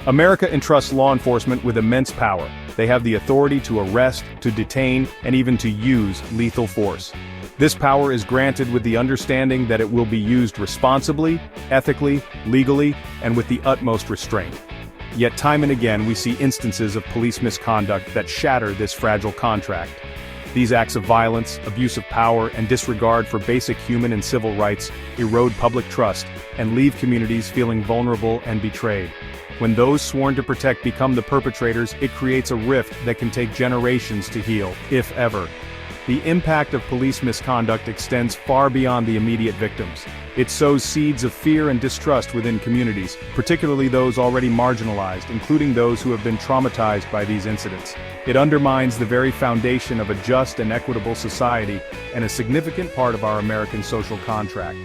America entrusts law enforcement with immense power. They have the authority to arrest, to detain, and even to use lethal force. This power is granted with the understanding that it will be used responsibly, ethically, legally, and with the utmost restraint. Yet time and again we see instances of police misconduct that shatter this fragile contract. These acts of violence, abuse of power, and disregard for basic human and civil rights erode public trust and leave communities feeling vulnerable and betrayed. When those sworn to protect become the perpetrators, it creates a rift that can take generations to heal, if ever. The impact of police misconduct extends far beyond the immediate victims. It sows seeds of fear and distrust within communities, particularly those already marginalized, including those who have been traumatized by these incidents. It undermines the very foundation of a just and equitable society, and a significant part of our American social contract.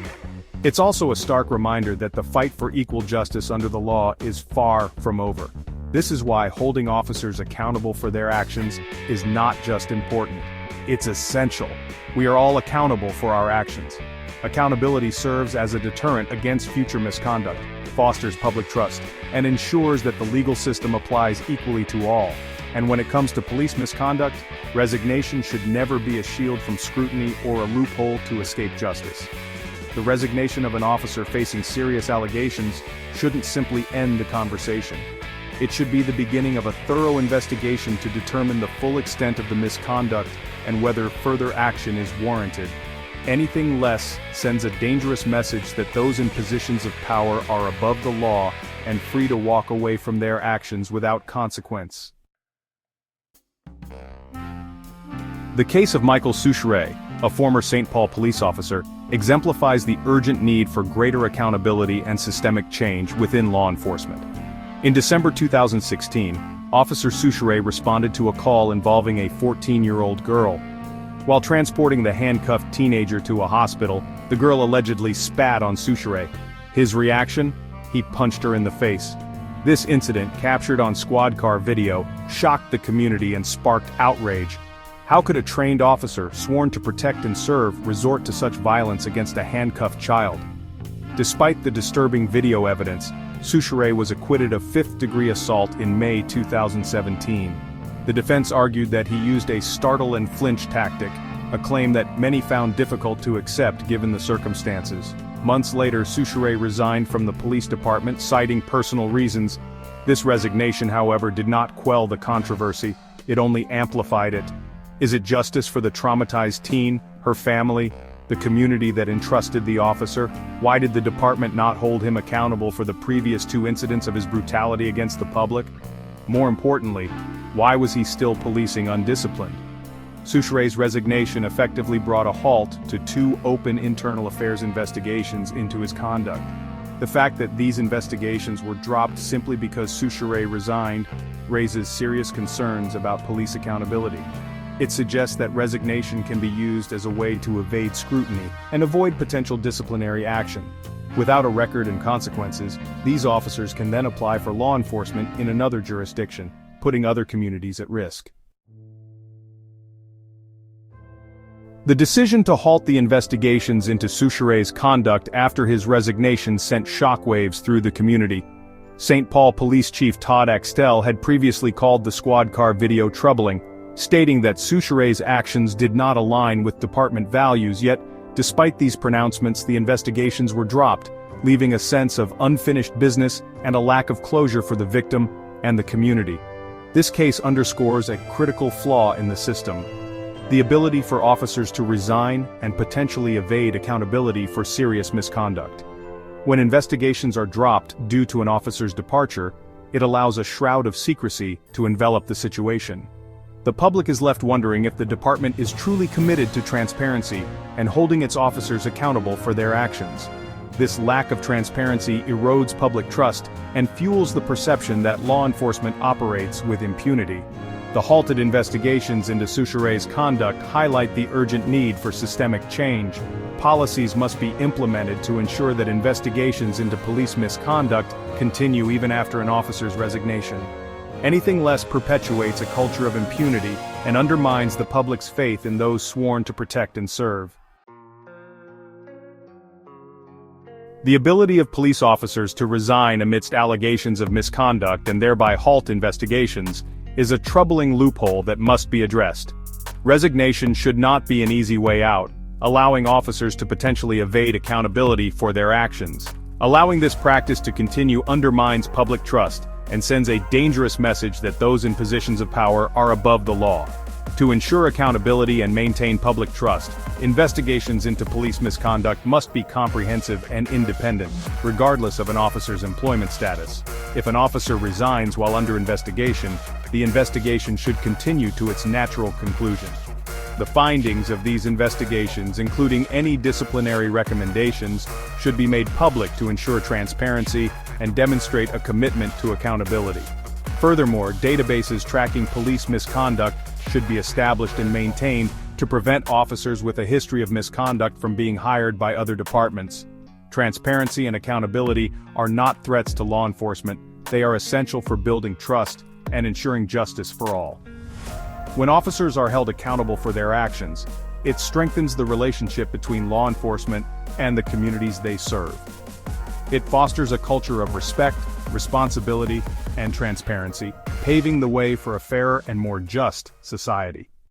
It's also a stark reminder that the fight for equal justice under the law is far from over. This is why holding officers accountable for their actions is not just important. It's essential. We are all accountable for our actions. Accountability serves as a deterrent against future misconduct, fosters public trust, and ensures that the legal system applies equally to all. And when it comes to police misconduct, resignation should never be a shield from scrutiny or a loophole to escape justice. The resignation of an officer facing serious allegations shouldn't simply end the conversation. It should be the beginning of a thorough investigation to determine the full extent of the misconduct and whether further action is warranted. Anything less sends a dangerous message that those in positions of power are above the law and free to walk away from their actions without consequence. The case of Michael Soucheray, a former St. Paul police officer, exemplifies the urgent need for greater accountability and systemic change within law enforcement. In December 2016, Officer Soucheray responded to a call involving a 14-year-old girl. While transporting the handcuffed teenager to a hospital, the girl allegedly spat on Soucheray. His reaction? He punched her in the face. This incident, captured on squad car video, shocked the community and sparked outrage. How could a trained officer, sworn to protect and serve, resort to such violence against a handcuffed child? Despite the disturbing video evidence, Soucheray was acquitted of fifth-degree assault in May 2017. The defense argued that he used a startle and flinch tactic, a claim that many found difficult to accept given the circumstances. Months later, Soucheray resigned from the police department, citing personal reasons. This resignation, however, did not quell the controversy, it only amplified it. Is it justice for the traumatized teen, her family, the community that entrusted the officer? Why did the department not hold him accountable for the previous 2 incidents of his brutality against the public? More importantly, why was he still policing undisciplined? Soucheray's resignation effectively brought a halt to 2 open internal affairs investigations into his conduct. The fact that these investigations were dropped simply because Soucheray resigned raises serious concerns about police accountability. It suggests that resignation can be used as a way to evade scrutiny and avoid potential disciplinary action. Without a record and consequences, these officers can then apply for law enforcement in another jurisdiction, putting other communities at risk. The decision to halt the investigations into Soucheray's conduct after his resignation sent shockwaves through the community. St. Paul Police Chief Todd Axtell had previously called the squad car video troubling, stating that Soucheray's actions did not align with department values, yet, despite these pronouncements, the investigations were dropped, leaving a sense of unfinished business and a lack of closure for the victim and the community. This case underscores a critical flaw in the system: the ability for officers to resign and potentially evade accountability for serious misconduct. When investigations are dropped due to an officer's departure, it allows a shroud of secrecy to envelop the situation. The public is left wondering if the department is truly committed to transparency and holding its officers accountable for their actions. This lack of transparency erodes public trust and fuels the perception that law enforcement operates with impunity. The halted investigations into Soucheray's conduct highlight the urgent need for systemic change. Policies must be implemented to ensure that investigations into police misconduct continue even after an officer's resignation. Anything less perpetuates a culture of impunity and undermines the public's faith in those sworn to protect and serve. The ability of police officers to resign amidst allegations of misconduct and thereby halt investigations is a troubling loophole that must be addressed. Resignation should not be an easy way out, allowing officers to potentially evade accountability for their actions. Allowing this practice to continue undermines public trust and sends a dangerous message that those in positions of power are above the law. To ensure accountability and maintain public trust, investigations into police misconduct must be comprehensive and independent, regardless of an officer's employment status. If an officer resigns while under investigation, the investigation should continue to its natural conclusion. The findings of these investigations, including any disciplinary recommendations, should be made public to ensure transparency and demonstrate a commitment to accountability. Furthermore, databases tracking police misconduct should be established and maintained to prevent officers with a history of misconduct from being hired by other departments. Transparency and accountability are not threats to law enforcement, they are essential for building trust and ensuring justice for all. When officers are held accountable for their actions, it strengthens the relationship between law enforcement and the communities they serve. It fosters a culture of respect, responsibility, and transparency, paving the way for a fairer and more just society.